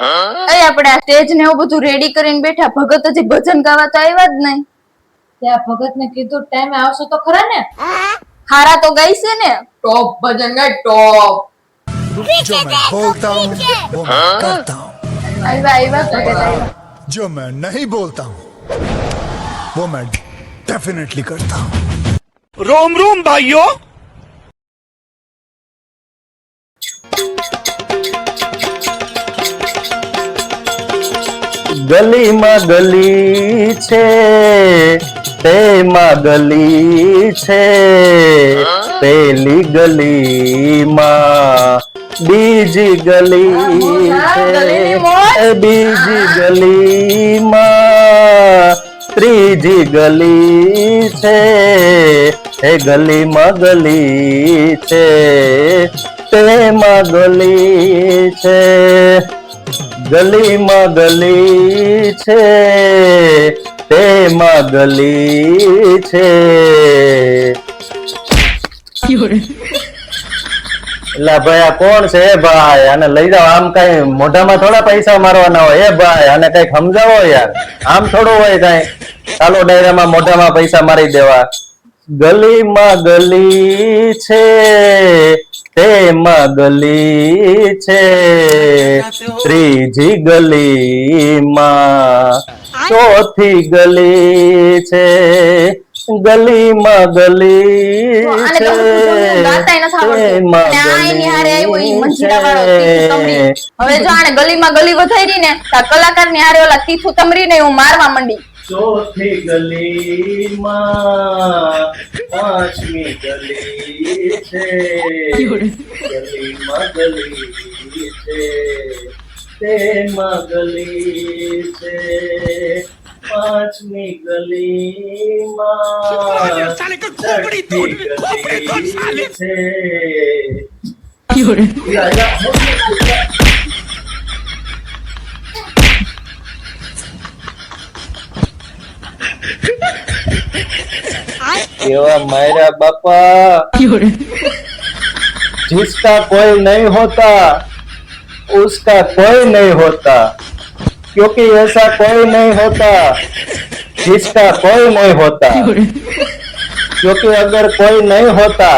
એ આપણે આ સ્ટેજ ને એવું બધું રેડી કરીને બેઠા, ભગત હજી ભજન ગાવા તો આવ્યા જ નહીં. ત્યાં ભગત ને કીધું ટાઈમે આવશો તો ખરા ને? હારા તો ગઈ છે ને, ટોપ ભજન ગાય ટોપ. जो मैं बोलता हूँ वो मैं करता हूँ, આવ્યા ભગત આવ્યા. जो मैं नहीं बोलता हूँ वो मैं डेफिनेटली करता हूँ। रोम रोम भाइयों। ગલીમાં ગલી છે, તેમાં ગલી છે, પેલી ગલીમાં બીજી ગલી છે, બીજી ગલીમાં ત્રીજી ગલી છે, એ ગલીમાં ગલી છે, તેમાં ગલી છે, ગલીમાં ગલી છે, તેમાં ગલી છે. એટલે ભાઈ આ કોણ છે ભાઈ? આને લઈ જાઓ. આમ કઈ મોઢામાં થોડા પૈસા મારવાના હોય એ ભાઈ, આને કઈ સમજાવો યાર. આમ થોડું હોય કઈ ચાલો ડાયરામાં મોઢામાં પૈસા મારી દેવા. ગલીમાં ગલી છે, તેમાં ગલી છે, ત્રીજી ગલીમાં ચોથી ગલી છે, ગલીમાં ગલી છે, હવે જો આને ગલીમાં ગલી વધારી ને કલાકાર ની હારે ઓલા તીથુ તમરી ને હું મારવા માંડી. ચોથી ગલીમાં પાંચમી ગલી છે, ગલીમાં ગલી છે, તેમાં ગલી છે, પાંચમી ગલીમાં છઠ્ઠી ગલી છે. केवा मेरा बापा, जिसका कोई नहीं होता उसका कोई नहीं होता, क्योंकि ऐसा कोई नहीं होता जिसका कोई नहीं होता, क्योंकि अगर कोई नहीं होता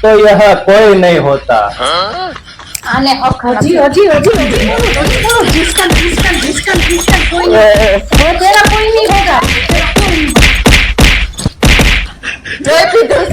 तो यहाँ कोई नहीं होता. આને હજી હજી હજી जिसका जिसका जिसका जिसका कोई वो तेरा कोई नहीं होगा. જોઈ પીધું.